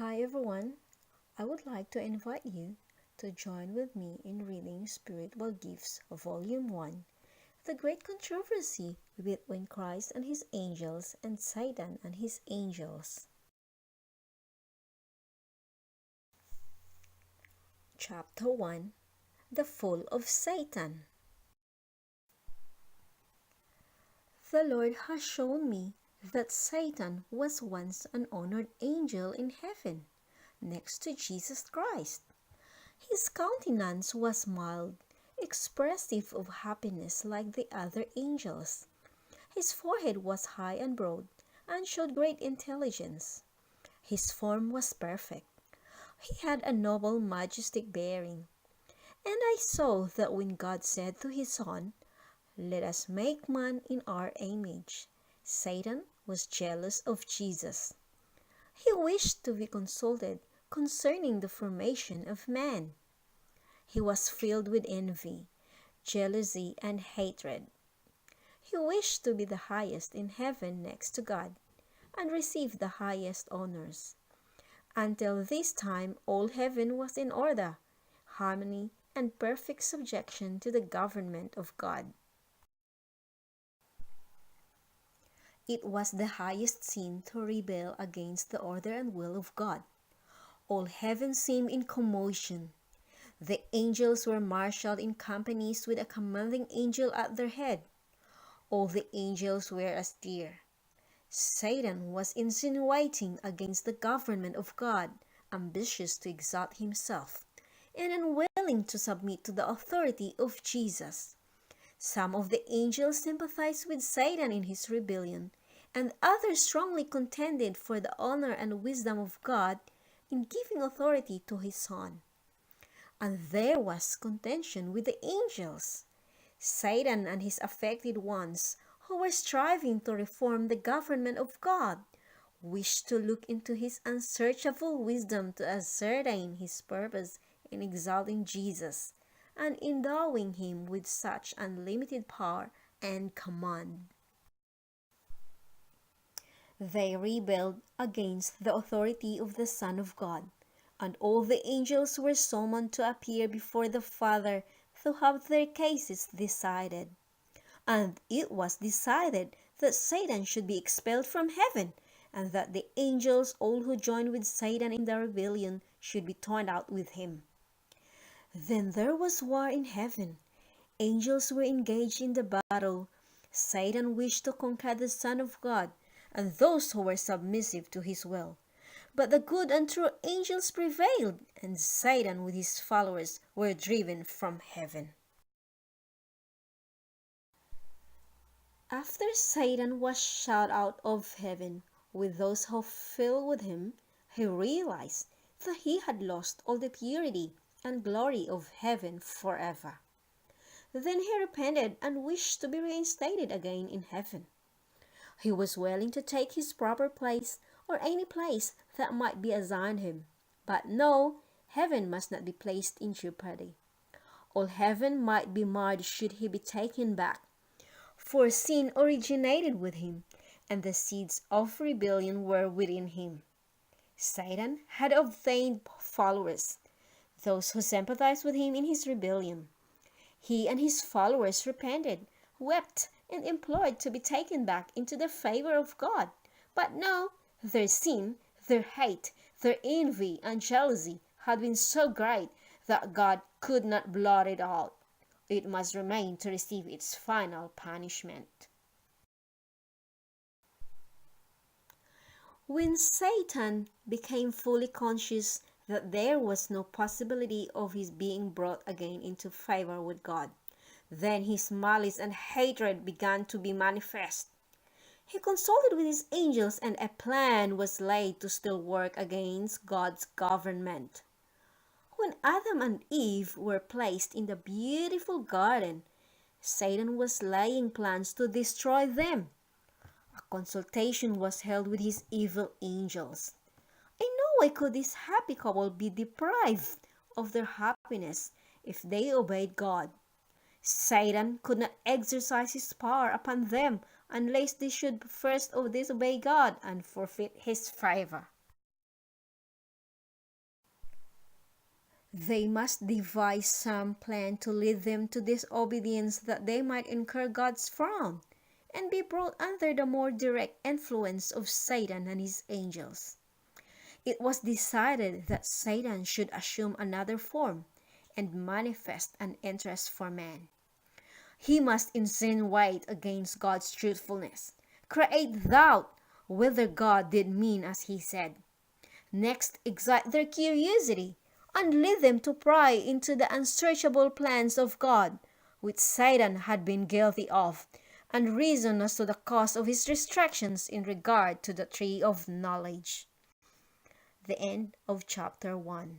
Hi everyone, I would like to invite you to join with me in reading Spiritual Gifts, Volume 1, The Great Controversy Between Christ and His Angels and Satan and His Angels. Chapter 1, The Fall of Satan. The Lord has shown me that Satan was once an honored angel in heaven, next to Jesus Christ. His countenance was mild, expressive of happiness like the other angels. His forehead was high and broad, and showed great intelligence. His form was perfect. He had a noble, majestic bearing. And I saw that when God said to his Son, "Let us make man in our image," Satan was jealous of Jesus. He wished to be consulted concerning the formation of man. He was filled with envy, jealousy, and hatred. He wished to be the highest in heaven next to God, and receive the highest honors. Until this time all heaven was in order, harmony, and perfect subjection to the government of God. It was the highest sin to rebel against the order and will of God. All heaven seemed in commotion. The angels were marshaled in companies with a commanding angel at their head. All the angels were astir. Satan was insinuating against the government of God, ambitious to exalt himself, and unwilling to submit to the authority of Jesus. Some of the angels sympathized with Satan in his rebellion, and others strongly contended for the honor and wisdom of God in giving authority to his Son. And there was contention with the angels. Satan and his affected ones, who were striving to reform the government of God, wished to look into his unsearchable wisdom to ascertain his purpose in exalting Jesus and endowing him with such unlimited power and command. They rebelled against the authority of the Son of God, and all the angels were summoned to appear before the Father to have their cases decided. And it was decided that Satan should be expelled from heaven, and that the angels, all who joined with Satan in the rebellion, should be torn out with him. Then there was war in heaven. Angels were engaged in the battle. Satan wished to conquer the Son of God and those who were submissive to his will. But the good and true angels prevailed, and Satan with his followers were driven from heaven. After Satan was shut out of heaven with those who fell with him, he realized that he had lost all the purity and glory of heaven forever. Then he repented and wished to be reinstated again in heaven. He was willing to take his proper place or any place that might be assigned him. But no, heaven must not be placed in jeopardy. All heaven might be marred should he be taken back. For sin originated with him, and the seeds of rebellion were within him. Satan had obtained followers, those who sympathized with him in his rebellion. He and his followers repented, wept, and implored to be taken back into the favor of God. But no, their sin, their hate, their envy, and jealousy had been so great that God could not blot it out. It must remain to receive its final punishment. When Satan became fully conscious that there was no possibility of his being brought again into favor with God, then his malice and hatred began to be manifest. He consulted with his angels, and a plan was laid to still work against God's government. When Adam and Eve were placed in the beautiful garden, Satan was laying plans to destroy them. A consultation was held with his evil angels. In no way could this happy couple be deprived of their happiness if they obeyed God. Satan could not exercise his power upon them unless they should first disobey God and forfeit his favor. They must devise some plan to lead them to disobedience that they might incur God's frown and be brought under the more direct influence of Satan and his angels. It was decided that Satan should assume another form and manifest an interest for man. He must insinuate against God's truthfulness, create doubt whether God did mean as he said. Next, excite their curiosity and lead them to pry into the unsearchable plans of God, which Satan had been guilty of, and reason as to the cause of his restrictions in regard to the tree of knowledge. The end of chapter 1.